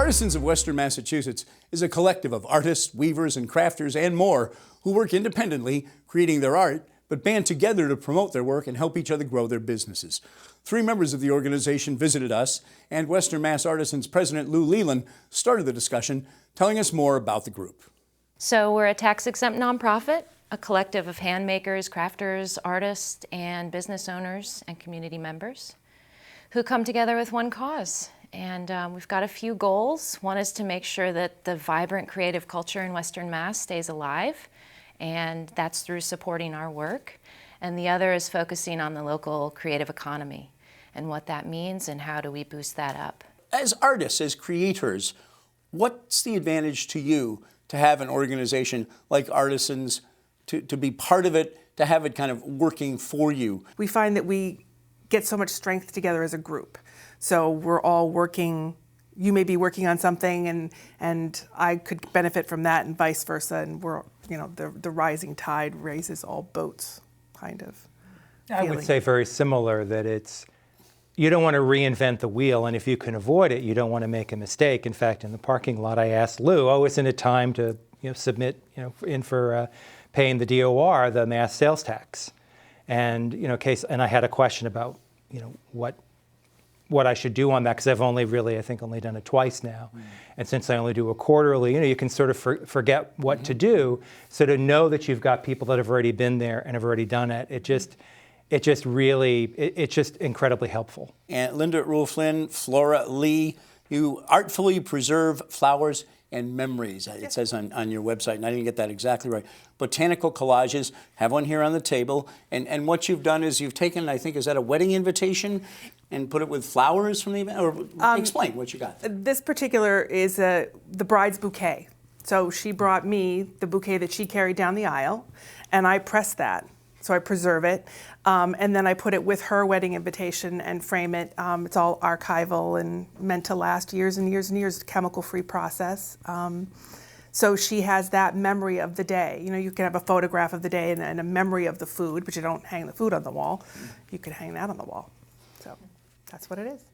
Artisans of Western Massachusetts is a collective of artists, weavers, and crafters, and more who work independently, creating their art, but band together to promote their work and help each other grow their businesses. 3 members of the organization visited us, and Western Mass Artisans President Lou Leland started the discussion, telling us more about the group. So we're a tax-exempt nonprofit, a collective of handmakers, crafters, artists, and business owners and community members who come together with one cause. And we've got a few goals. One is to make sure that the vibrant creative culture in Western Mass stays alive, and that's through supporting our work. And the other is focusing on the local creative economy and what that means and how do we boost that up. As artists, as creators, what's the advantage to you to have an organization like Artisans, to be part of it, to have it kind of working for you? We find that we get so much strength together as a group. So we're all working, you may be working on something and I could benefit from that and vice versa, and we're, the rising tide raises all boats, kind of. I would say very similar, that you don't want to reinvent the wheel, and if you can avoid it, you don't want to make a mistake. In fact, in the parking lot, I asked Lou, isn't it time to submit in for paying the DOR, the mass sales tax? And and I had a question about what I should do on that, because I've only done it twice now. And since I only do it quarterly, you can sort of forget what to do. So to know that you've got people that have already been there and have already done it, it's just incredibly helpful. And Linda Rule Flynn, Flora Lee, you artfully preserve flowers and memories, it says on your website, and I didn't get that exactly right. Botanical collages, have one here on the table, and what you've done is you've taken, I think, is that a wedding invitation, and put it with flowers from the event? Or explain what you got. This particular is the bride's bouquet. So she brought me the bouquet that she carried down the aisle, and I pressed that. So I preserve it, and then I put it with her wedding invitation and frame it. It's all archival and meant to last years and years and years, chemical-free process. So she has that memory of the day. You can have a photograph of the day and a memory of the food, but you don't hang the food on the wall. You could hang that on the wall. So that's what it is.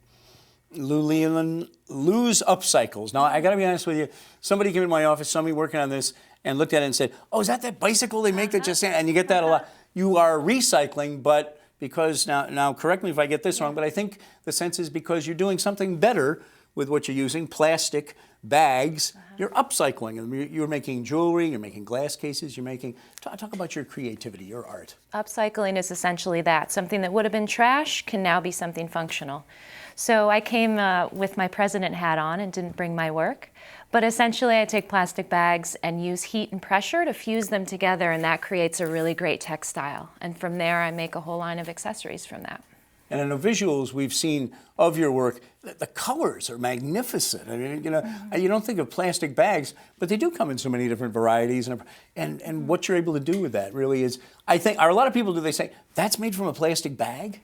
Lou Leland, Lou's Upcycles. Now, I got to be honest with you. Somebody came in my office, somebody working on this, and looked at it and said, is that bicycle they make that just... And you get that a lot. You are recycling, but because, now correct me if I get this wrong, but I think the sense is because you're doing something better with what you're using, plastic bags, you're upcycling them. You're making jewelry, you're making glass cases, you're making... Talk about your creativity, your art. Upcycling is essentially that. Something that would have been trash can now be something functional. So I came with my president hat on and didn't bring my work. But essentially, I take plastic bags and use heat and pressure to fuse them together, and that creates a really great textile. And from there, I make a whole line of accessories from that. And in the visuals we've seen of your work, the colors are magnificent. I mean, you don't think of plastic bags, but they do come in so many different varieties. And what you're able to do with that really is, I think, a lot of people, they say, that's made from a plastic bag?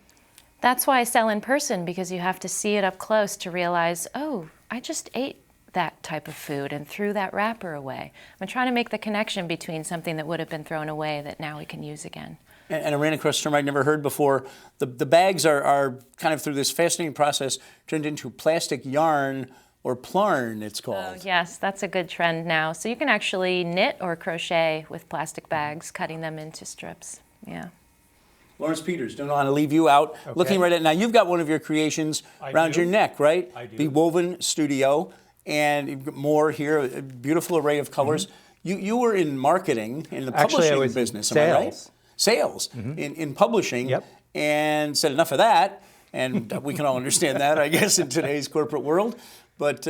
That's why I sell in person, because you have to see it up close to realize, I just ate that type of food and threw that wrapper away. I'm trying to make the connection between something that would have been thrown away that now we can use again. And I ran across a term I'd never heard before. The bags are kind of, through this fascinating process, turned into plastic yarn, or plarn, it's called. Oh, yes, that's a good trend now. So you can actually knit or crochet with plastic bags, cutting them into strips. Yeah. Lawrence Peters, don't want to leave you out. Okay. Looking right at now, you've got one of your creations around your neck, right? I do. The Woven Studio, and you've got more here, a beautiful array of colors. Mm-hmm. You were in marketing, in the publishing business, sales. Am I right? Sales, in publishing, and said enough of that, and we can all understand that, I guess, in today's corporate world. But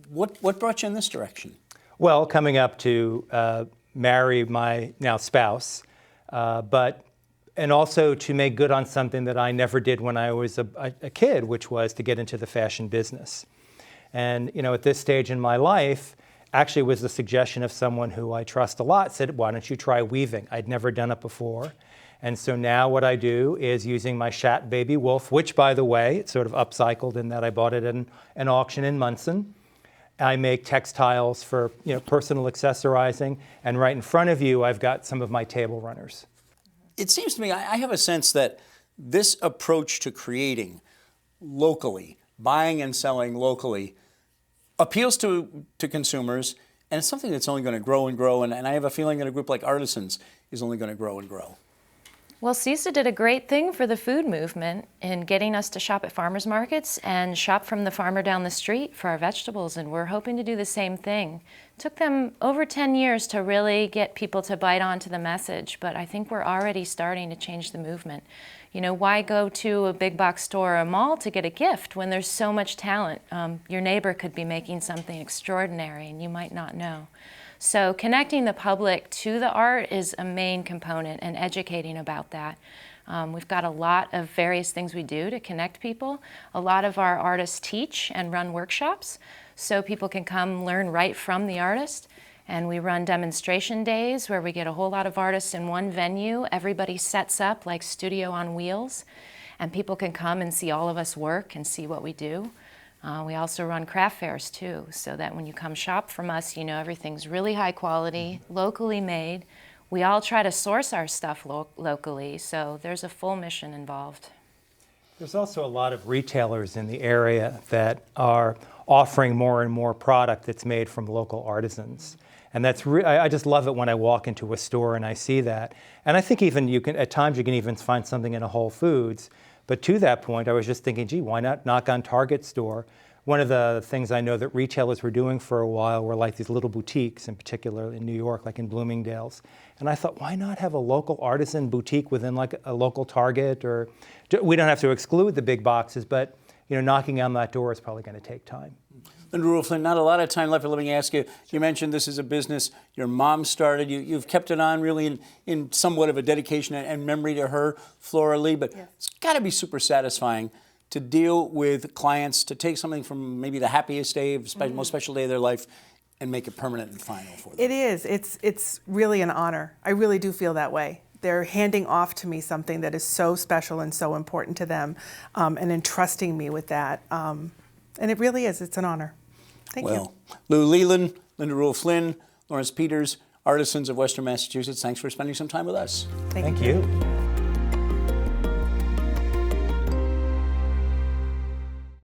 what brought you in this direction? Well, coming up to marry my now spouse, and also to make good on something that I never did when I was a kid, which was to get into the fashion business. And at this stage in my life, actually was the suggestion of someone who I trust a lot, said, why don't you try weaving? I'd never done it before. And so now what I do is, using my Shat Baby Wolf, which, by the way, it's sort of upcycled in that I bought it at an auction in Munson. I make textiles for personal accessorizing. And right in front of you, I've got some of my table runners. It seems to me, I have a sense that this approach to creating locally, buying and selling locally, appeals to consumers, and it's something that's only going to grow and grow. And I have a feeling that a group like Artisans is only going to grow and grow. Well, CISA did a great thing for the food movement in getting us to shop at farmers markets and shop from the farmer down the street for our vegetables, and we're hoping to do the same thing. It took them over 10 years to really get people to bite onto the message, but I think we're already starting to change the movement. You know, why go to a big box store or a mall to get a gift when there's so much talent? Your neighbor could be making something extraordinary and you might not know. So connecting the public to the art is a main component, and educating about that. We've got a lot of various things we do to connect people. A lot of our artists teach and run workshops so people can come learn right from the artist. And we run demonstration days where we get a whole lot of artists in one venue. Everybody sets up like studio on wheels, and people can come and see all of us work and see what we do. We also run craft fairs too, so that when you come shop from us, you know everything's really high quality, locally made. We all try to source our stuff locally, so there's a full mission involved. There's also a lot of retailers in the area that are offering more and more product that's made from local artisans. And that's I just love it when I walk into a store and I see that. And I think even at times you can even find something in a Whole Foods. But to that point, I was just thinking, gee, why not knock on Target's door? One of the things I know that retailers were doing for a while were like these little boutiques, in particular in New York, like in Bloomingdale's. And I thought, why not have a local artisan boutique within like a local Target? Or we don't have to exclude the big boxes, but you know, knocking on that door is probably going to take time. Linda Ruhl-Flynn, not a lot of time left, but let me ask you, you mentioned this is a business your mom started. You've kept it on really in somewhat of a dedication and memory to her, Flora Lee, but it's got to be super satisfying to deal with clients, to take something from maybe the happiest day, most special day of their life, and make it permanent and final for them. It is. It's really an honor. I really do feel that way. They're handing off to me something that is so special and so important to them, and entrusting me with that. And it really is. It's an honor. Thank you. Lou Leland, Linda Ruhl-Flynn, Lawrence Peters, Artisans of Western Massachusetts, thanks for spending some time with us. Thank you.